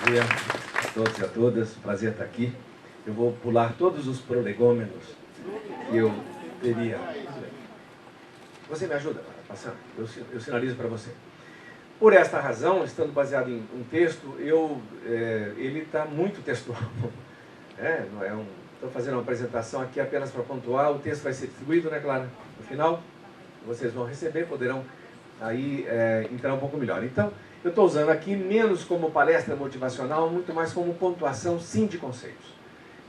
dia a todos e a todas, prazer estar aqui. Eu vou pular todos os prolegômenos que eu teria. Você me ajuda, passando? Eu sinalizo para você. Por esta razão, estando baseado em um texto, ele está muito textual. Estou fazendo uma apresentação aqui apenas para pontuar. O texto vai ser distribuído, né, Clara? No final, vocês vão receber, poderão aí entrar um pouco melhor. Então, eu estou usando aqui menos como palestra motivacional, muito mais como pontuação, sim, de conceitos.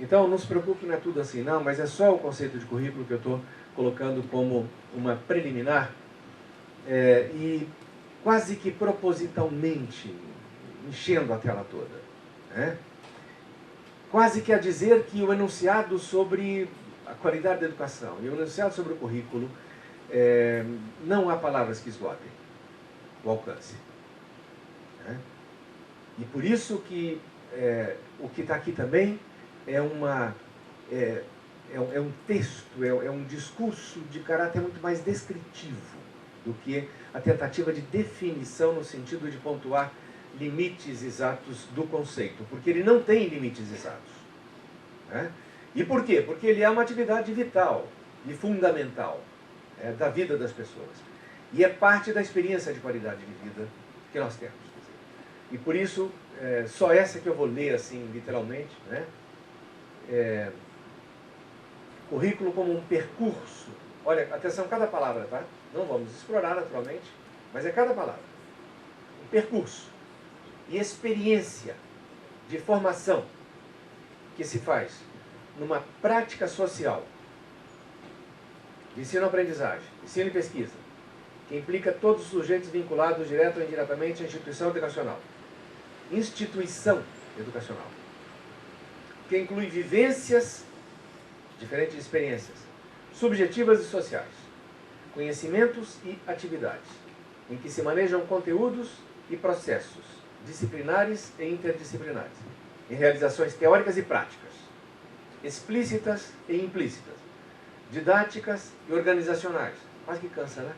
Então, não se preocupe, não é tudo assim, não, mas é só o conceito de currículo que eu estou colocando como uma preliminar e quase que propositalmente enchendo a tela toda, né? Quase que a dizer que o enunciado sobre a qualidade da educação e o enunciado sobre o currículo, não há palavras que esgotem o alcance. Né? E por isso que o que está aqui também é um texto, é um discurso de caráter muito mais descritivo do que a tentativa de definição no sentido de pontuar limites exatos do conceito, porque ele não tem limites exatos. Né? E por quê? Porque ele é uma atividade vital e fundamental da vida das pessoas. E é parte da experiência de qualidade de vida que nós temos. E por isso, só essa que eu vou ler assim, literalmente, né? Currículo como um percurso. Olha, atenção, cada palavra, tá? Não vamos explorar naturalmente, mas é cada palavra. Um percurso e experiência de formação que se faz numa prática social de ensino-aprendizagem, ensino e pesquisa, que implica todos os sujeitos vinculados direto ou indiretamente à instituição educacional. Instituição educacional, que inclui vivências, diferentes experiências, subjetivas e sociais, conhecimentos e atividades, em que se manejam conteúdos e processos disciplinares e interdisciplinares, em realizações teóricas e práticas, explícitas e implícitas, didáticas e organizacionais, quase que cansa, né?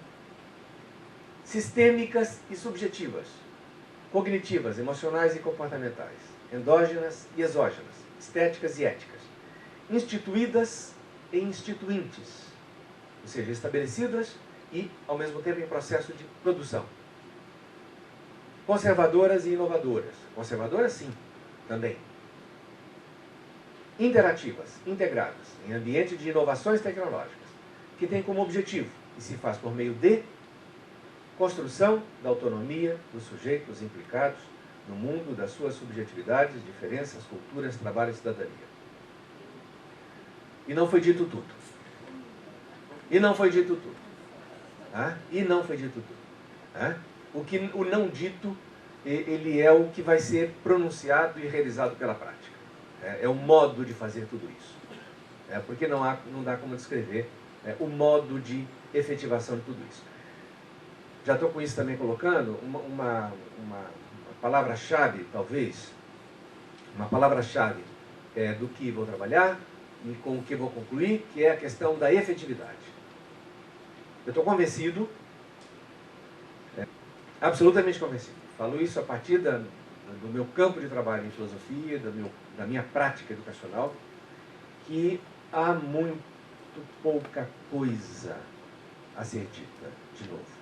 Sistêmicas e subjetivas, cognitivas, emocionais e comportamentais, endógenas e exógenas, estéticas e éticas, instituídas e instituintes, ou seja, estabelecidas e, ao mesmo tempo, em processo de produção. Conservadoras e inovadoras. Conservadoras, sim, também. Interativas, integradas, em ambiente de inovações tecnológicas, que tem como objetivo, e se faz por meio de, construção da autonomia dos sujeitos implicados no mundo das suas subjetividades, diferenças, culturas, trabalho e cidadania. E não foi dito tudo. E não foi dito tudo. Tá? E não foi dito tudo. Tá? O não dito, ele é o que vai ser pronunciado e realizado pela prática. É o modo de fazer tudo isso. Porque não dá como descrever o modo de efetivação de tudo isso. Já estou com isso também colocando uma palavra-chave, talvez, uma palavra-chave do que vou trabalhar e com o que vou concluir, que é a questão da efetividade. Eu estou convencido, absolutamente convencido. Falo isso a partir do meu campo de trabalho em filosofia, da minha prática educacional, que há muito pouca coisa a ser dita de novo.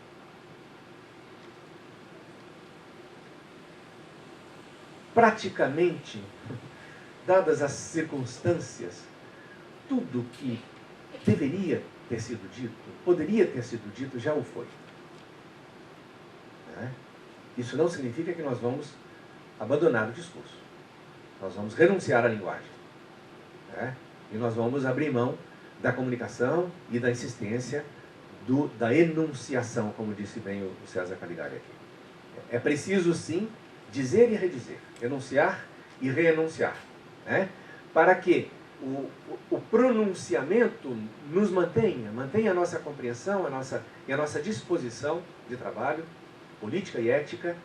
Praticamente, dadas as circunstâncias, tudo que deveria ter sido dito, poderia ter sido dito, já o foi. Isso não significa que nós vamos abandonar o discurso. Nós vamos renunciar à linguagem. E nós vamos abrir mão da comunicação e da insistência da enunciação, como disse bem o César Caligari aqui. É preciso, sim, dizer e redizer, enunciar e reenunciar, para que o pronunciamento nos mantenha a nossa compreensão e a nossa disposição de trabalho, política e ética,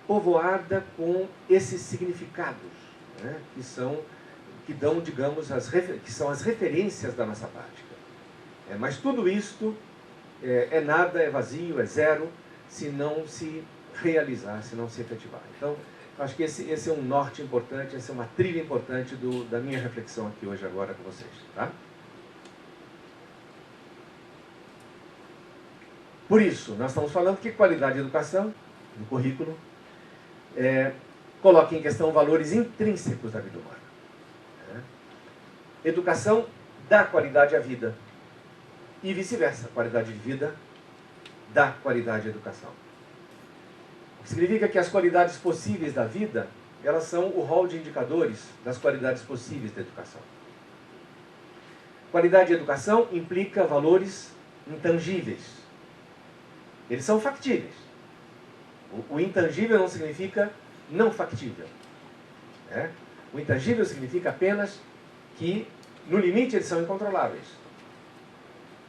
povoada com esses significados, que dão, digamos, que são as referências da nossa prática. Mas tudo isto é nada, é vazio, é zero, se não se realizar, se não se efetivar. Então, Acho que esse é um norte importante, essa é uma trilha importante da minha reflexão aqui hoje, agora com vocês. Tá? Por isso, nós estamos falando que qualidade de educação, no currículo, coloca em questão valores intrínsecos da vida humana. Educação dá qualidade à vida. E vice-versa, qualidade de vida dá qualidade à educação. O que significa que as qualidades possíveis da vida, elas são o rol de indicadores das qualidades possíveis da educação. Qualidade de educação implica valores intangíveis. Eles são factíveis. O intangível não significa não factível. O intangível significa apenas que, no limite, eles são incontroláveis.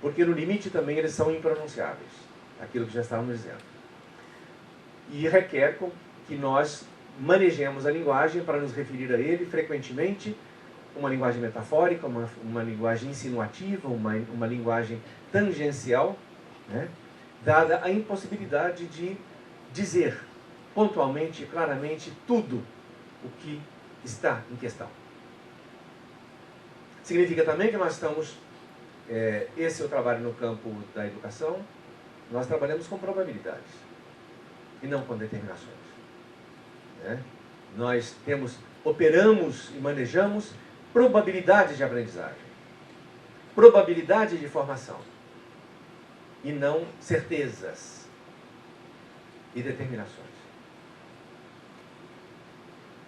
Porque no limite também eles são impronunciáveis. Aquilo que já estávamos dizendo. E requer que nós manejemos a linguagem para nos referir a ele frequentemente, uma linguagem metafórica, uma linguagem insinuativa, uma linguagem tangencial, dada a impossibilidade de dizer pontualmente e claramente tudo o que está em questão. Significa também que nós estamos, esse é o trabalho no campo da educação, nós trabalhamos com probabilidades e não com determinações. Nós operamos e manejamos probabilidades de aprendizagem, probabilidade de formação, e não certezas e determinações.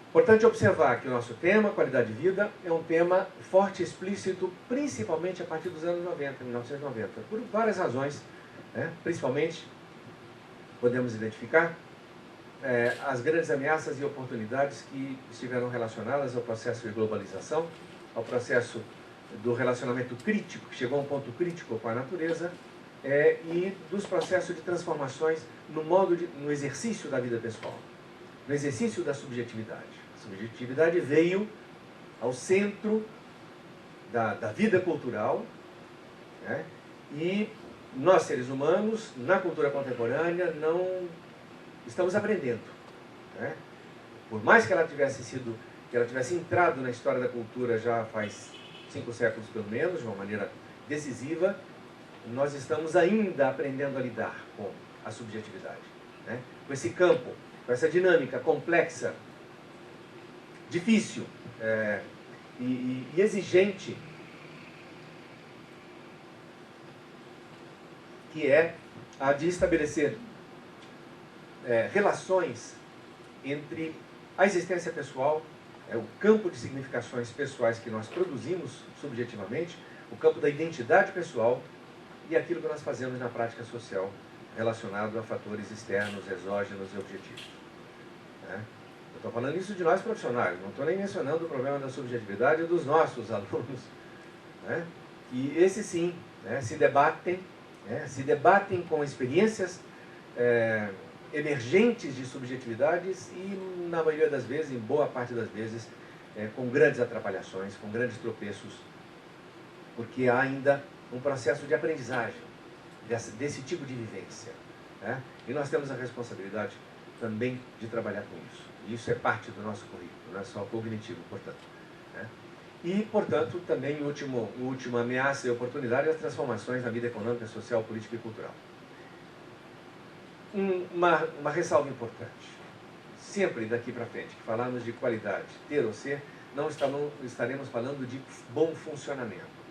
Importante observar que o nosso tema, qualidade de vida, é um tema forte e explícito, principalmente a partir dos anos 90, 1990, por várias razões, principalmente podemos identificar as grandes ameaças e oportunidades que estiveram relacionadas ao processo de globalização, ao processo do relacionamento crítico, que chegou a um ponto crítico com a natureza, e dos processos de transformações no exercício da vida pessoal, no exercício da subjetividade. A subjetividade veio ao centro da vida cultural, e nós, seres humanos, na cultura contemporânea, não estamos aprendendo. Por mais que ela tivesse entrado na história da cultura já faz 5 séculos pelo menos, de uma maneira decisiva, nós estamos ainda aprendendo a lidar com a subjetividade, com esse campo, com essa dinâmica complexa, difícil e exigente, que é a de estabelecer relações entre a existência pessoal, o campo de significações pessoais que nós produzimos subjetivamente, o campo da identidade pessoal e aquilo que nós fazemos na prática social relacionado a fatores externos, exógenos e objetivos. Eu estou falando isso de nós profissionais, não estou nem mencionando o problema da subjetividade dos nossos alunos, que esses sim se debatem com experiências emergentes de subjetividades e, na maioria das vezes, em boa parte das vezes, com grandes atrapalhações, com grandes tropeços, porque há ainda um processo de aprendizagem desse tipo de vivência. E nós temos a responsabilidade também de trabalhar com isso. E isso é parte do nosso currículo, não é só cognitivo, portanto. E, portanto, também a última ameaça e oportunidade é as transformações na vida econômica, social, política e cultural. Uma ressalva importante. Sempre daqui para frente, que falarmos de qualidade, ter ou ser, não estaremos falando de bom funcionamento.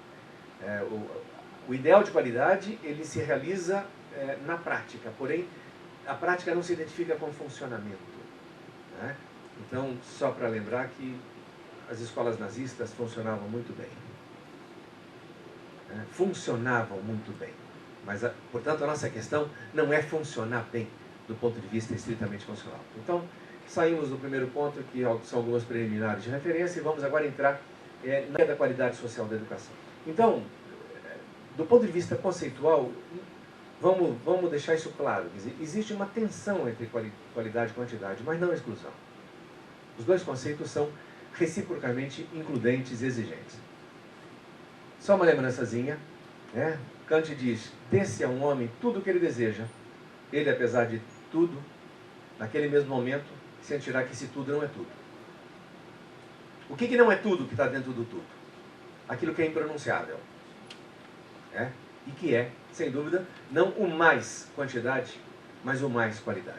O ideal de qualidade, ele se realiza na prática, porém, a prática não se identifica com funcionamento. Então, só para lembrar que as escolas nazistas funcionavam muito bem. Funcionavam muito bem. Mas, portanto, a nossa questão não é funcionar bem do ponto de vista estritamente funcional. Então, saímos do primeiro ponto, que são algumas preliminares de referência, e vamos agora entrar na ideia da qualidade social da educação. Então, do ponto de vista conceitual, vamos deixar isso claro. Existe uma tensão entre qualidade e quantidade, mas não exclusão. Os dois conceitos são reciprocamente includentes e exigentes. Só uma lembrançazinha, Kant diz: dê-se a um homem tudo o que ele deseja. Ele, apesar de tudo, naquele mesmo momento, sentirá que esse tudo não é tudo. O que não é tudo que está dentro do tudo? Aquilo que é impronunciável. E que é, sem dúvida, não o mais quantidade, mas o mais qualidade.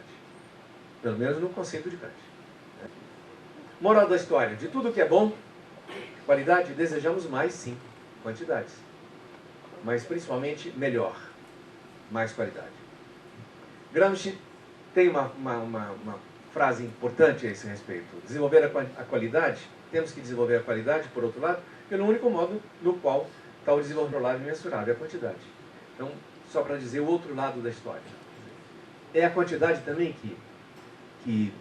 Pelo menos no conceito de Kant. Moral da história: de tudo que é bom, qualidade, desejamos mais, sim, quantidades. Mas principalmente melhor, mais qualidade. Gramsci tem uma frase importante a esse respeito. Desenvolver a qualidade, temos que desenvolver a qualidade, por outro lado, pelo único modo no qual está o desenvolver imensurável, a quantidade. Então, só para dizer o outro lado da história. É a quantidade também que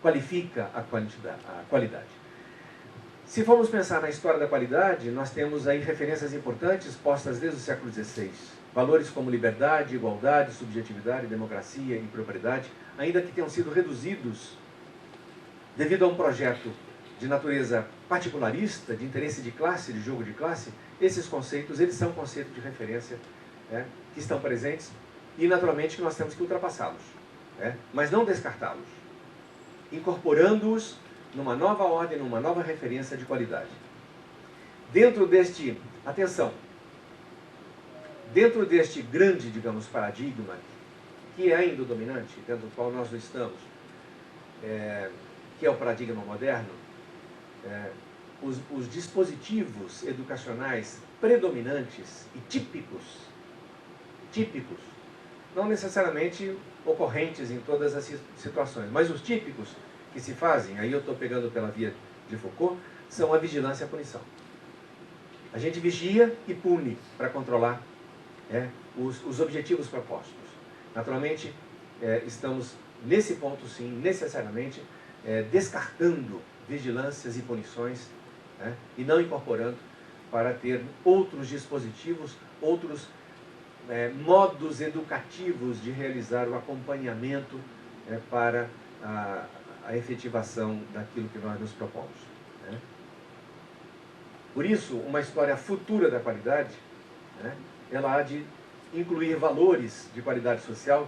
qualifica a qualidade. Se formos pensar na história da qualidade, nós temos aí referências importantes postas desde o século XVI. Valores como liberdade, igualdade, subjetividade, democracia e propriedade, ainda que tenham sido reduzidos devido a um projeto de natureza particularista, de interesse de classe, de jogo de classe, esses conceitos, eles são conceitos de referência que estão presentes e, naturalmente, que nós temos que ultrapassá-los, mas não descartá-los, incorporando-os numa nova ordem, numa nova referência de qualidade. Dentro deste, atenção, dentro deste grande, digamos, paradigma, que é ainda o dominante, dentro do qual nós estamos, que é o paradigma moderno, os dispositivos educacionais predominantes e típicos, não necessariamente ocorrentes em todas as situações, mas os típicos que se fazem, aí eu estou pegando pela via de Foucault, são a vigilância e a punição. A gente vigia e pune para controlar os objetivos propostos. Naturalmente, estamos nesse ponto, sim, necessariamente, descartando vigilâncias e punições, e não incorporando para ter outros dispositivos, outros modos educativos de realizar o acompanhamento para a efetivação daquilo que nós nos propomos. Por isso, uma história futura da qualidade, ela há de incluir valores de qualidade social,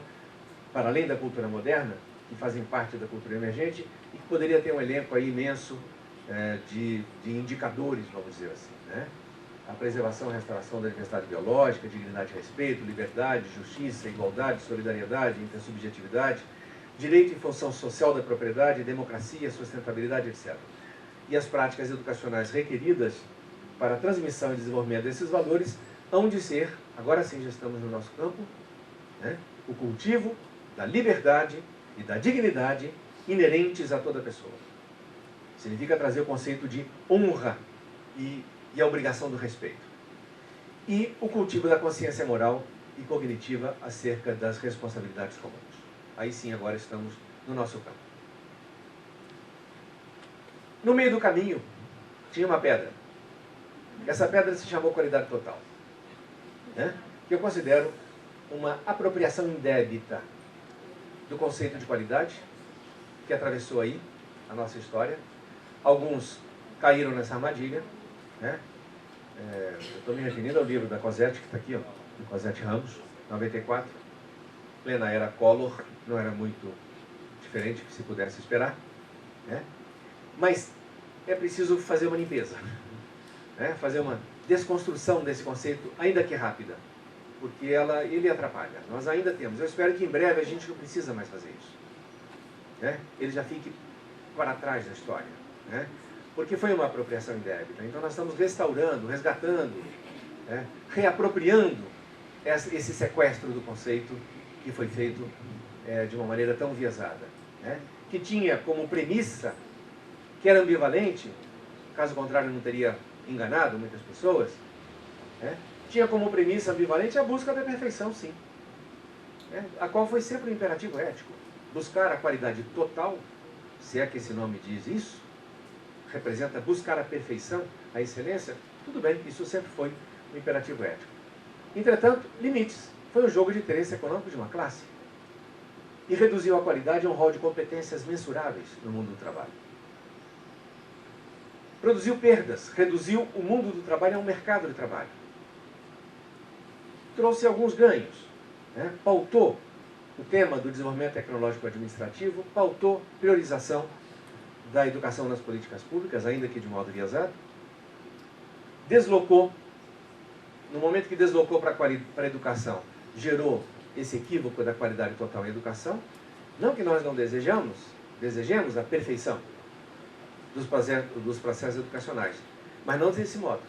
para além da cultura moderna, que fazem parte da cultura emergente, e que poderia ter um elenco aí imenso de indicadores, vamos dizer assim. A preservação e restauração da diversidade biológica, dignidade e respeito, liberdade, justiça, igualdade, solidariedade, intersubjetividade, direito e função social da propriedade, democracia, sustentabilidade, etc. E as práticas educacionais requeridas para a transmissão e desenvolvimento desses valores hão de ser, agora sim já estamos no nosso campo, o cultivo da liberdade e da dignidade inerentes a toda pessoa. Significa trazer o conceito de honra e a obrigação do respeito. E o cultivo da consciência moral e cognitiva acerca das responsabilidades comuns. Aí sim, agora estamos no nosso campo. No meio do caminho, tinha uma pedra. Essa pedra se chamou qualidade total. Que eu considero uma apropriação indébita do conceito de qualidade, que atravessou aí a nossa história. Alguns caíram nessa armadilha. Eu estou me referindo ao livro da Cosette, que está aqui, Cosette Ramos, 94. Plena era Collor, não era muito diferente que se pudesse esperar. Mas é preciso fazer uma limpeza, fazer uma desconstrução desse conceito, ainda que rápida, porque ele atrapalha. Nós ainda temos. Eu espero que em breve a gente não precisa mais fazer isso. Ele já fique para trás da história. Porque foi uma apropriação indébita. Então nós estamos restaurando, resgatando, reapropriando esse sequestro do conceito que foi feito de uma maneira tão enviesada. Que tinha como premissa, que era ambivalente, caso contrário não teria enganado muitas pessoas, tinha como premissa ambivalente a busca da perfeição, sim. A qual foi sempre um imperativo ético. Buscar a qualidade total, se é que esse nome diz isso, representa buscar a perfeição, a excelência, tudo bem, isso sempre foi um imperativo ético. Entretanto, limites. Foi um jogo de interesse econômico de uma classe. E reduziu a qualidade a um rol de competências mensuráveis no mundo do trabalho. Produziu perdas, reduziu o mundo do trabalho a um mercado de trabalho. Trouxe alguns ganhos, pautou o tema do desenvolvimento tecnológico administrativo pautou priorização da educação nas políticas públicas, ainda que de modo enviesado. Deslocou, no momento que deslocou para a educação, gerou esse equívoco da qualidade total em educação. Não que nós não desejemos a perfeição dos processos educacionais, mas não desse modo,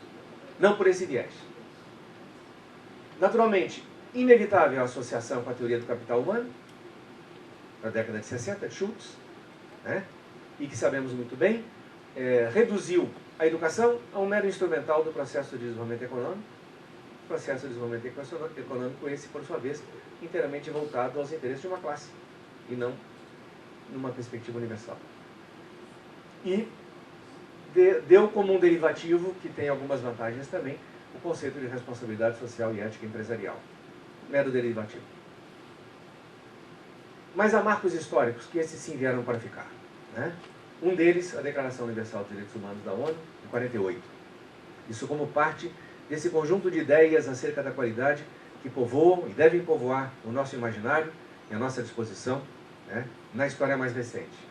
não por esse viés. Naturalmente, inevitável a associação com a teoria do capital humano, na década de 60, de Schultz, né? E que sabemos muito bem, reduziu a educação a um mero instrumental do processo de desenvolvimento econômico, processo de desenvolvimento econômico esse, por sua vez, inteiramente voltado aos interesses de uma classe, e não numa perspectiva universal. E deu como um derivativo, que tem algumas vantagens também, o conceito de responsabilidade social e ética empresarial. Mero derivativo. Mas há marcos históricos que esses sim vieram para ficar, né? Um deles, a Declaração Universal dos Direitos Humanos da ONU, de 48. Isso como parte desse conjunto de ideias acerca da qualidade que povoam e devem povoar o nosso imaginário e a nossa disposição, né, na história mais recente.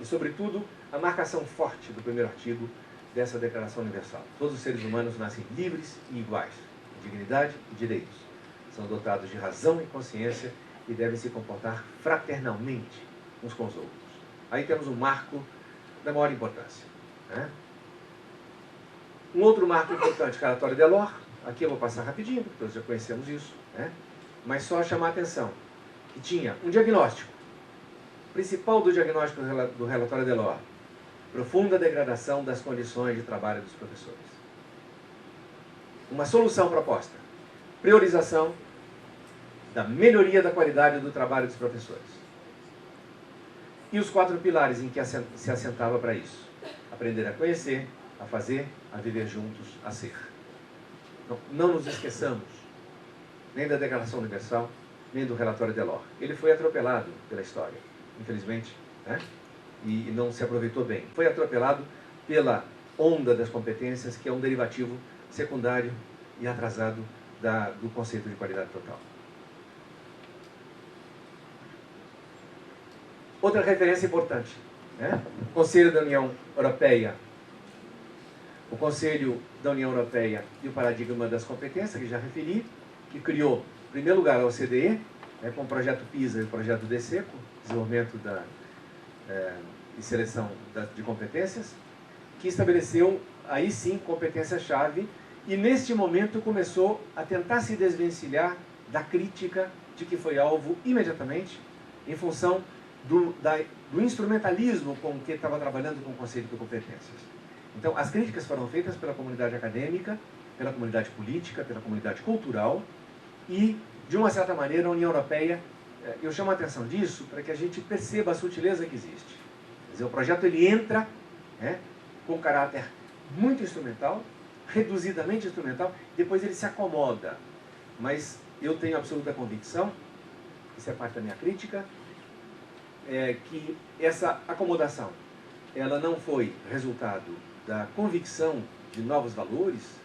E, sobretudo, a marcação forte do primeiro artigo dessa Declaração Universal. Todos os seres humanos nascem livres e iguais, em dignidade e direitos. São dotados de razão e consciência e devem se comportar fraternalmente uns com os outros. Aí temos um marco da maior importância, né? Um outro marco importante, Relatório Delors, aqui eu vou passar rapidinho, porque todos já conhecemos isso, né? Mas só chamar a atenção, que tinha um diagnóstico, principal do diagnóstico do Relatório Delors, profunda degradação das condições de trabalho dos professores. Uma solução proposta, priorização da melhoria da qualidade do trabalho dos professores. E os 4 pilares em que se assentava para isso: aprender a conhecer, a fazer, a viver juntos, a ser. Então, não nos esqueçamos nem da Declaração Universal, nem do Relatório Delors. Ele foi atropelado pela história, infelizmente, né? E não se aproveitou bem. Foi atropelado pela onda das competências, que é um derivativo secundário e atrasado do conceito de qualidade total. Outra referência importante, né? O Conselho da União Europeia. O Conselho da União Europeia e o Paradigma das Competências, que já referi, que criou, em primeiro lugar, a OCDE, né, com o projeto PISA e o projeto DESECO, desenvolvimento e seleção de competências, que estabeleceu, aí sim, competência-chave, e neste momento começou a tentar se desvencilhar da crítica de que foi alvo imediatamente, em função do instrumentalismo com que estava trabalhando com o conceito de competências. Então, as críticas foram feitas pela comunidade acadêmica, pela comunidade política, pela comunidade cultural e, de uma certa maneira, a União Europeia, eu chamo a atenção disso para que a gente perceba a sutileza que existe. Quer dizer, o projeto ele entra, né, com caráter muito instrumental, reduzidamente instrumental, depois ele se acomoda. Mas eu tenho absoluta convicção, isso é parte da minha crítica, que essa acomodação ela não foi resultado da convicção de novos valores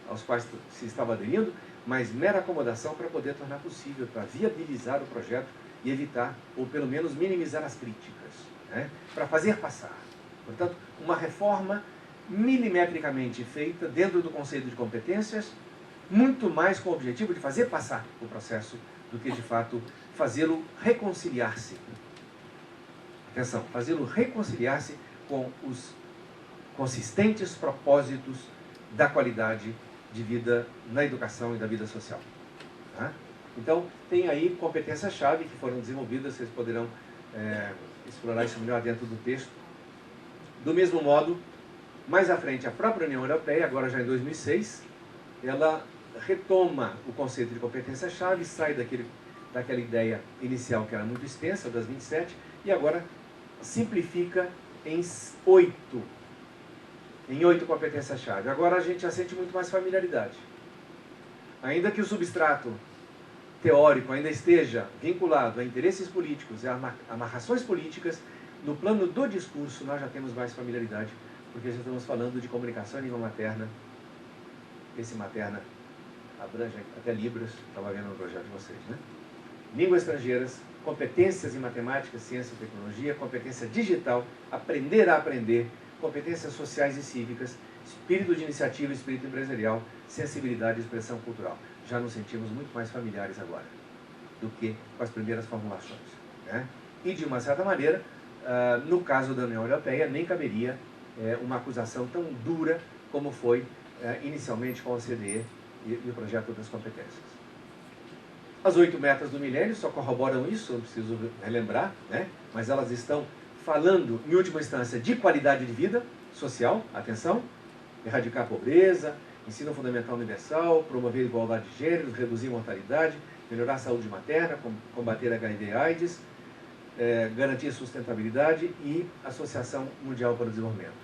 aos quais se estava aderindo, mas mera acomodação para poder tornar possível, para viabilizar o projeto e evitar, ou pelo menos minimizar as críticas, né, para fazer passar. Portanto, uma reforma milimetricamente feita dentro do conceito de competências, muito mais com o objetivo de fazer passar o processo do que, de fato, fazê-lo reconciliar-se. Atenção, fazê-lo reconciliar-se com os consistentes propósitos da qualidade de vida na educação e da vida social. Tá? Então, tem aí competências-chave que foram desenvolvidas, vocês poderão explorar isso melhor dentro do texto. Do mesmo modo, mais à frente, a própria União Europeia, agora já em 2006, ela retoma o conceito de competência-chave, sai daquela ideia inicial que era muito extensa, das 27, e agora simplifica em 8 competências-chave. Agora a gente já sente muito mais familiaridade. Ainda que o substrato teórico ainda esteja vinculado a interesses políticos e a amarrações políticas, no plano do discurso nós já temos mais familiaridade, porque já estamos falando de comunicação em língua materna. Esse materna abrange até Libras, estava vendo no projeto de vocês, né? línguas estrangeiras, competências em matemática, ciência e tecnologia, competência digital, aprender a aprender, competências sociais e cívicas, espírito de iniciativa e espírito empresarial, sensibilidade e expressão cultural. Já nos sentimos muito mais familiares agora do que com as primeiras formulações, né? E, de uma certa maneira, no caso da União Europeia, nem caberia uma acusação tão dura como foi inicialmente com a OCDE e o projeto das competências. As 8 metas do milênio só corroboram isso, eu preciso relembrar, né? Mas elas estão falando, em última instância, de qualidade de vida social, atenção, erradicar a pobreza, ensino fundamental universal, promover a igualdade de gêneros, reduzir a mortalidade, melhorar a saúde materna, combater HIV e AIDS, garantir a sustentabilidade e Associação Mundial para o Desenvolvimento.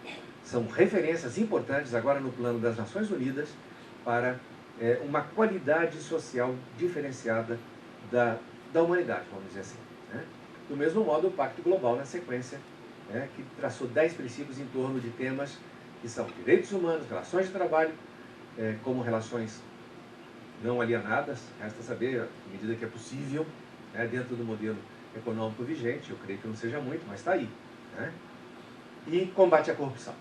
São referências importantes agora no plano das Nações Unidas para uma qualidade social diferenciada da humanidade, vamos dizer assim, né? Do mesmo modo, o Pacto Global, na sequência, que traçou 10 princípios em torno de temas que são direitos humanos, relações de trabalho, como relações não alienadas, resta saber, à medida que é possível, dentro do modelo econômico vigente, eu creio que não seja muito, mas está aí, né? E combate à corrupção.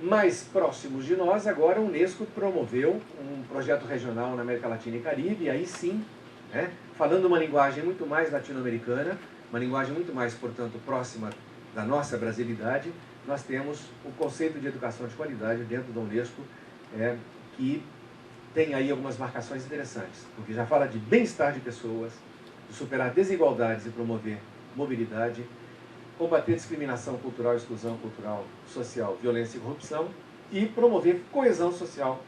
Mais próximos de nós, agora a Unesco promoveu um projeto regional na América Latina e Caribe, e aí sim, falando uma linguagem muito mais latino-americana, uma linguagem muito mais, portanto, próxima da nossa brasilidade, nós temos o conceito de educação de qualidade dentro da Unesco, que tem aí algumas marcações interessantes, porque já fala de bem-estar de pessoas, de superar desigualdades e promover mobilidade, combater discriminação cultural, exclusão cultural, social, violência e corrupção, e promover coesão social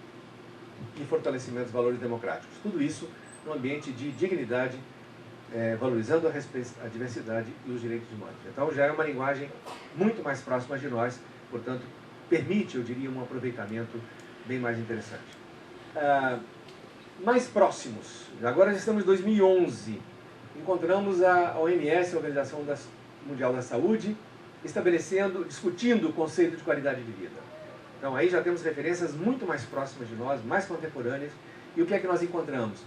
e fortalecimento dos valores democráticos. Tudo isso no ambiente de dignidade, valorizando a diversidade e os direitos humanos. Então já é uma linguagem muito mais próxima de nós, portanto, permite, eu diria, um aproveitamento bem mais interessante. Mais próximos, agora já estamos em 2011, encontramos a OMS, a Organização Mundial da Saúde, discutindo o conceito de qualidade de vida. Então aí já temos referências muito mais próximas de nós, mais contemporâneas, e o que é que nós encontramos?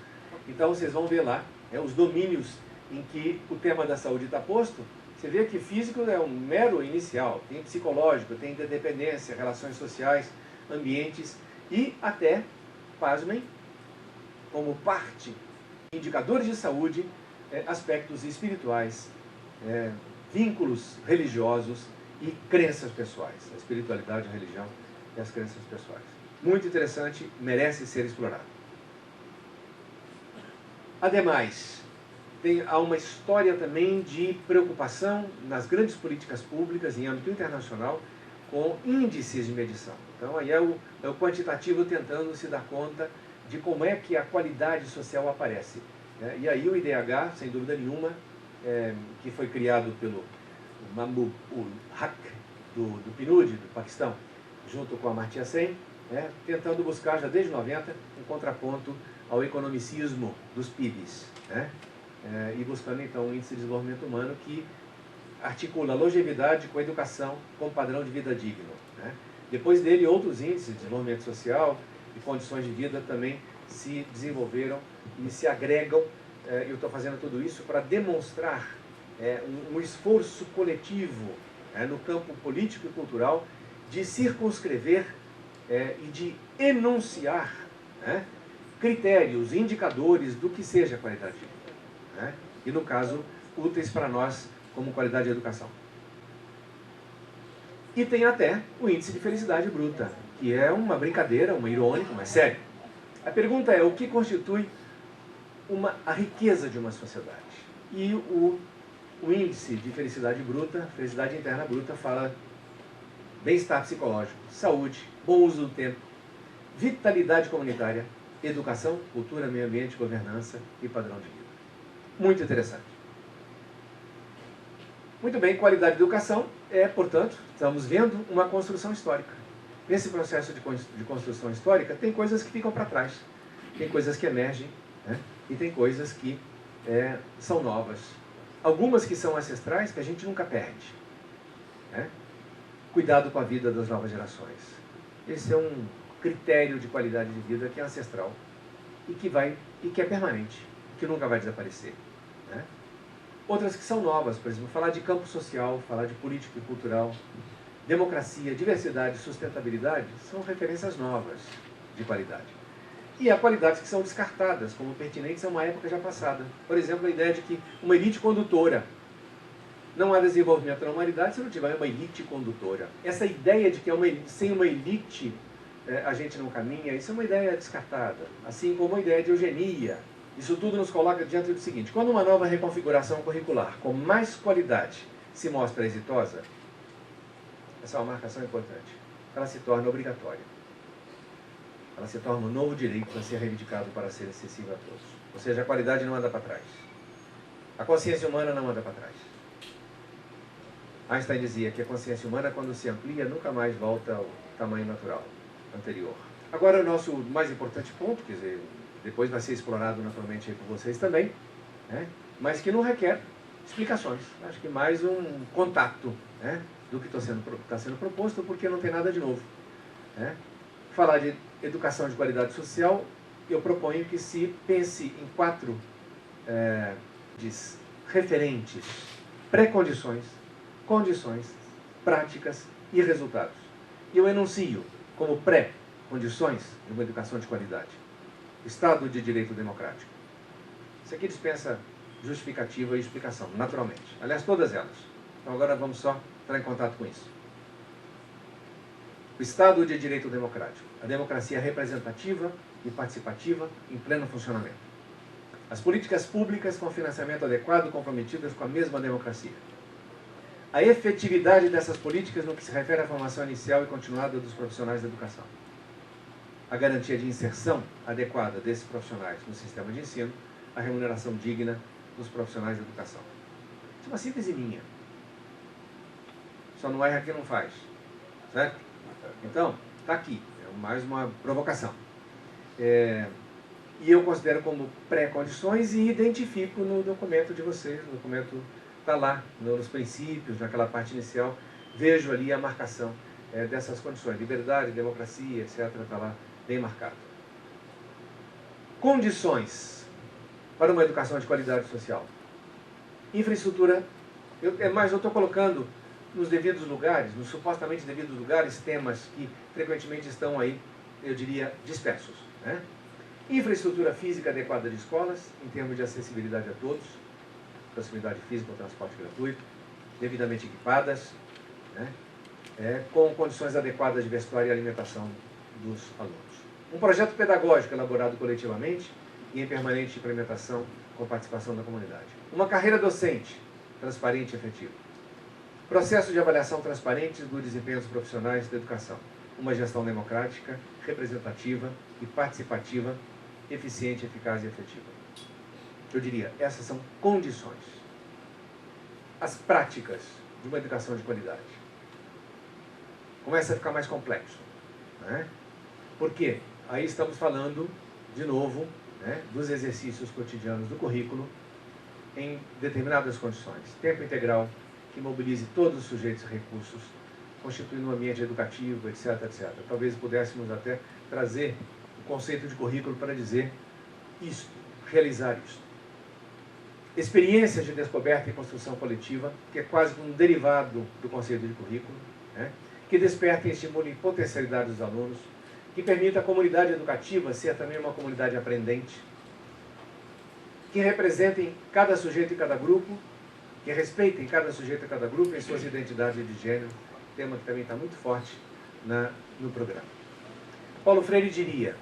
Então vocês vão ver lá os domínios em que o tema da saúde está posto. Você vê que físico é um mero inicial, tem psicológico, tem interdependência, relações sociais, ambientes e até, pasmem, como parte, indicadores de saúde, aspectos espirituais, vínculos religiosos e crenças pessoais. A espiritualidade, a religião e as crenças pessoais. Muito interessante, merece ser explorado. Ademais, há uma história também de preocupação nas grandes políticas públicas em âmbito internacional com índices de medição. Então, aí é o quantitativo tentando se dar conta de como é que a qualidade social aparece. E aí o IDH, sem dúvida nenhuma, que foi criado pelo Mahmoud Haq, do PNUD, do Paquistão, junto com a Amartya Sen, tentando buscar, já desde 90, um contraponto ao economicismo dos PIBs, e buscando, então, um índice de desenvolvimento humano que articula a longevidade com a educação, com o padrão de vida digno. Depois dele, outros índices de desenvolvimento social e condições de vida também se desenvolveram e se agregam. Eu estou fazendo tudo isso para demonstrar um esforço coletivo no campo político e cultural de circunscrever e de enunciar critérios, indicadores do que seja qualidade de vida. E, no caso, úteis para nós como qualidade de educação. E tem até o índice de felicidade bruta, que é uma brincadeira, uma irônica, mas sério. A pergunta é: o que constitui a riqueza de uma sociedade? E o índice de felicidade bruta, felicidade interna bruta, fala bem-estar psicológico, saúde, bom uso do tempo, vitalidade comunitária, educação, cultura, meio ambiente, governança e padrão de vida. Muito interessante. Muito bem, qualidade de educação portanto, estamos vendo uma construção histórica. Nesse processo de construção histórica, tem coisas que ficam para trás, tem coisas que emergem, e tem coisas que são novas. Algumas que são ancestrais, que a gente nunca perde. Cuidado com a vida das novas gerações. Esse é um critério de qualidade de vida que é ancestral e que é permanente. que nunca vai desaparecer, né? Outras que são novas, por exemplo, falar de campo social, falar de política e cultural, democracia, diversidade, sustentabilidade, são referências novas de qualidade. E há qualidades que são descartadas, como pertinentes a uma época já passada. Por exemplo, a ideia de que uma elite condutora. Não há desenvolvimento na humanidade se não tiver uma elite condutora. Essa ideia de que sem uma elite a gente não caminha, isso é uma ideia descartada. Assim como a ideia de eugenia. Isso tudo nos coloca diante do seguinte: quando uma nova reconfiguração curricular com mais qualidade se mostra exitosa, essa é uma marcação importante. Ela se torna obrigatória. Ela se torna um novo direito a ser reivindicado para ser acessível a todos. Ou seja, a qualidade não anda para trás. A consciência humana não anda para trás. Einstein dizia que a consciência humana, quando se amplia, nunca mais volta ao tamanho natural anterior. Agora, o nosso mais importante ponto, quer dizer, depois vai ser explorado naturalmente aí por vocês também, né? Mas que não requer explicações. Acho que mais um contato, né, do que está sendo proposto, porque não tem nada de novo, né? Falar de educação de qualidade social, eu proponho que se pense em 4 referentes, pré-condições, condições, práticas e resultados. E eu enuncio como pré-condições de uma educação de qualidade: Estado de Direito Democrático. Isso aqui dispensa justificativa e explicação, naturalmente. Aliás, todas elas. Então agora vamos só entrar em contato com isso. O Estado de Direito Democrático. A democracia representativa e participativa em pleno funcionamento. As políticas públicas com financiamento adequado comprometidas com a mesma democracia. A efetividade dessas políticas no que se refere à formação inicial e continuada dos profissionais da educação. A garantia de inserção adequada desses profissionais no sistema de ensino, a remuneração digna dos profissionais da educação. Isso é uma síntese minha. Só não erra quem não faz. Certo? Então, está aqui. É mais uma provocação. E eu considero como pré-condições e identifico no documento de vocês. O documento está lá, nos princípios, naquela parte inicial. Vejo ali a marcação dessas condições. Liberdade, democracia, etc. Está lá bem marcado. Condições para uma educação de qualidade social. Infraestrutura. Mas eu estou colocando nos devidos lugares, nos supostamente devidos lugares, temas que frequentemente estão aí, eu diria, dispersos, né? Infraestrutura física adequada de escolas, em termos de acessibilidade a todos, proximidade física ao transporte gratuito, devidamente equipadas, né? Com condições adequadas de vestuário e alimentação dos alunos. Um projeto pedagógico elaborado coletivamente e em permanente implementação com participação da comunidade. Uma carreira docente, transparente e efetiva. Processo de avaliação transparente do desempenho dos profissionais da educação. Uma gestão democrática, representativa e participativa, eficiente, eficaz e efetiva. Eu diria, essas são condições. As práticas de uma educação de qualidade. Começa a ficar mais complexo, né? Por quê? Aí estamos falando, de novo, né, dos exercícios cotidianos do currículo em determinadas condições. Tempo integral, que mobilize todos os sujeitos e recursos, constituindo um ambiente educativo, etc, etc. Talvez pudéssemos até trazer o conceito de currículo para dizer isso, realizar isso. Experiências de descoberta e construção coletiva, que é quase um derivado do conceito de currículo, né, que despertem e estimulem potencialidades dos alunos, que permita a comunidade educativa ser também uma comunidade aprendente, que representem cada sujeito e cada grupo, que respeitem cada sujeito e cada grupo em suas identidades de gênero, tema que também está muito forte no programa. Paulo Freire diria,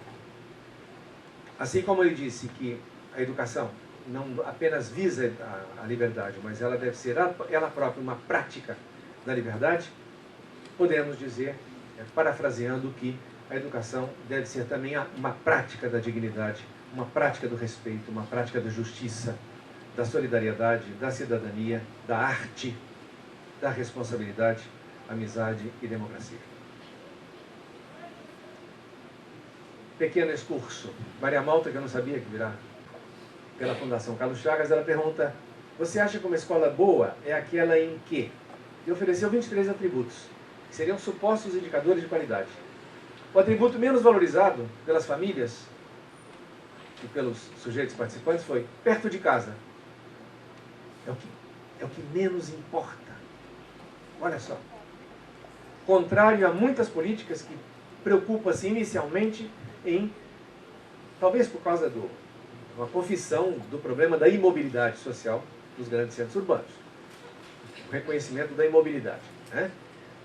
assim como ele disse que a educação não apenas visa a liberdade, mas ela deve ser ela própria uma prática da liberdade, podemos dizer, parafraseando, que a educação deve ser também uma prática da dignidade, uma prática do respeito, uma prática da justiça, da solidariedade, da cidadania, da arte, da responsabilidade, amizade e democracia. Pequeno excurso. Maria Malta, que eu não sabia que virá pela Fundação Carlos Chagas, ela pergunta: você acha que uma escola boa é aquela em que? E ofereceu 23 atributos, que seriam supostos indicadores de qualidade. O atributo menos valorizado pelas famílias e pelos sujeitos participantes foi perto de casa. É o que menos importa. Olha só. Contrário a muitas políticas que preocupam-se inicialmente em, talvez por causa de uma confissão do problema da imobilidade social dos grandes centros urbanos. O reconhecimento da imobilidade. Né?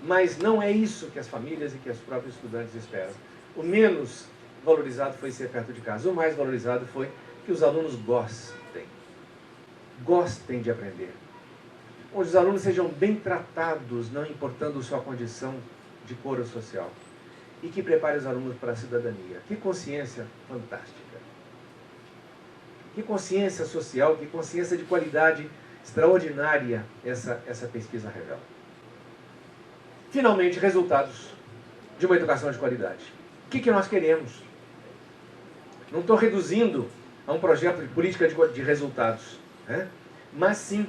Mas não é isso que as famílias e que os próprios estudantes esperam. O menos valorizado foi ser perto de casa. O mais valorizado foi que os alunos gostem de aprender. Onde os alunos sejam bem tratados, não importando sua condição de cor social. E que prepare os alunos para a cidadania. Que consciência fantástica. Que consciência social, que consciência de qualidade extraordinária essa pesquisa revela. Finalmente, resultados de uma educação de qualidade. O que nós queremos? Não estou reduzindo a um projeto de política de resultados, né? Mas sim,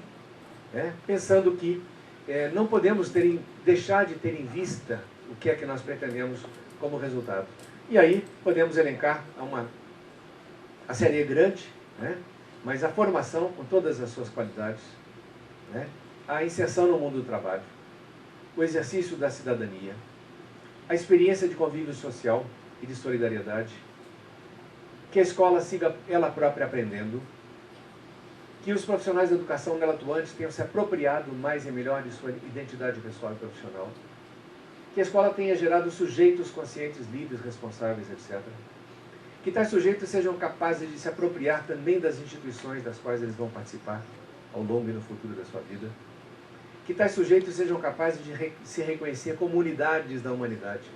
pensando que não podemos deixar de ter em vista o que é que nós pretendemos como resultado. E aí podemos elencar a série é grande, né? Mas a formação com todas as suas qualidades, né? A inserção no mundo do trabalho, o exercício da cidadania, a experiência de convívio social e de solidariedade, que a escola siga ela própria aprendendo, que os profissionais da educação nela atuantes tenham se apropriado mais e melhor de sua identidade pessoal e profissional, que a escola tenha gerado sujeitos conscientes, livres, responsáveis, etc. Que tais sujeitos sejam capazes de se apropriar também das instituições das quais eles vão participar ao longo e no futuro da sua vida. Que tais sujeitos sejam capazes de se reconhecer como unidades da humanidade.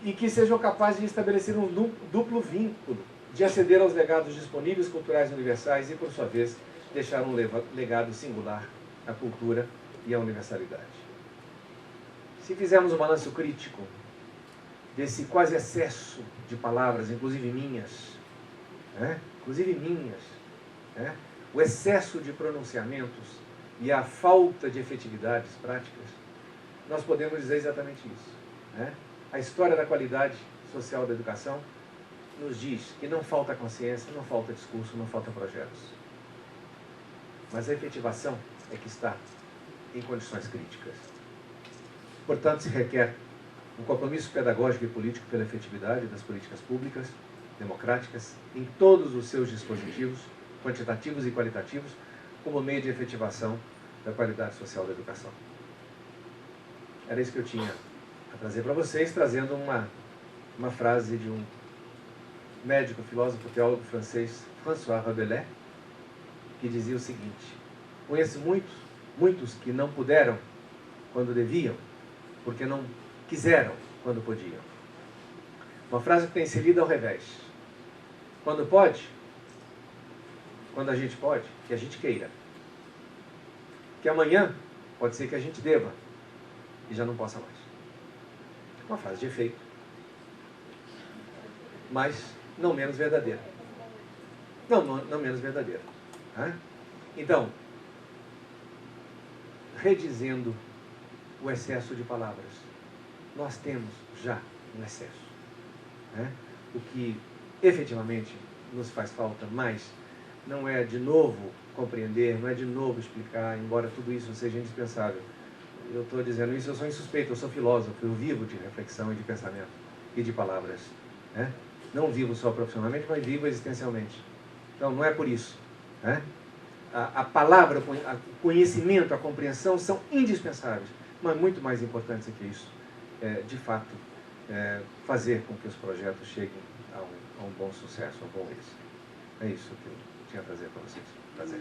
E que sejam capazes de estabelecer um duplo vínculo, de aceder aos legados disponíveis culturais universais e, por sua vez, deixar um legado singular à cultura e à universalidade. Se fizermos um balanço crítico desse quase excesso de palavras, inclusive minhas, o excesso de pronunciamentos e a falta de efetividades práticas, nós podemos dizer exatamente isso. A história da qualidade social da educação nos diz que não falta consciência, não falta discurso, não falta projetos. Mas a efetivação é que está em condições críticas. Portanto, se requer um compromisso pedagógico e político pela efetividade das políticas públicas, democráticas, em todos os seus dispositivos, quantitativos e qualitativos, como meio de efetivação da qualidade social da educação. Era isso que eu tinha a trazer para vocês, trazendo uma frase de um médico, filósofo, teólogo francês, François Rabelais, que dizia o seguinte: conheço muitos que não puderam quando deviam, porque não quiseram quando podiam. Uma frase que tem se lido ao revés. Quando pode, quando a gente pode, que a gente queira. Que amanhã pode ser que a gente deva e já não possa mais. Uma frase de efeito, mas não menos verdadeira. Não menos verdadeira. Então, redizendo o excesso de palavras, nós temos já um excesso. O que efetivamente nos faz falta mais não é de novo compreender, não é de novo explicar, embora tudo isso seja indispensável. Eu estou dizendo isso, eu sou insuspeito, eu sou filósofo, eu vivo de reflexão e de pensamento e de palavras. Não vivo só profissionalmente, mas vivo existencialmente. Então, não é por isso. A palavra, o conhecimento, a compreensão são indispensáveis, mas muito mais importantes do que isso, de fato, fazer com que os projetos cheguem a um bom sucesso, a um bom êxito. É isso que eu tinha a trazer para vocês. Prazer.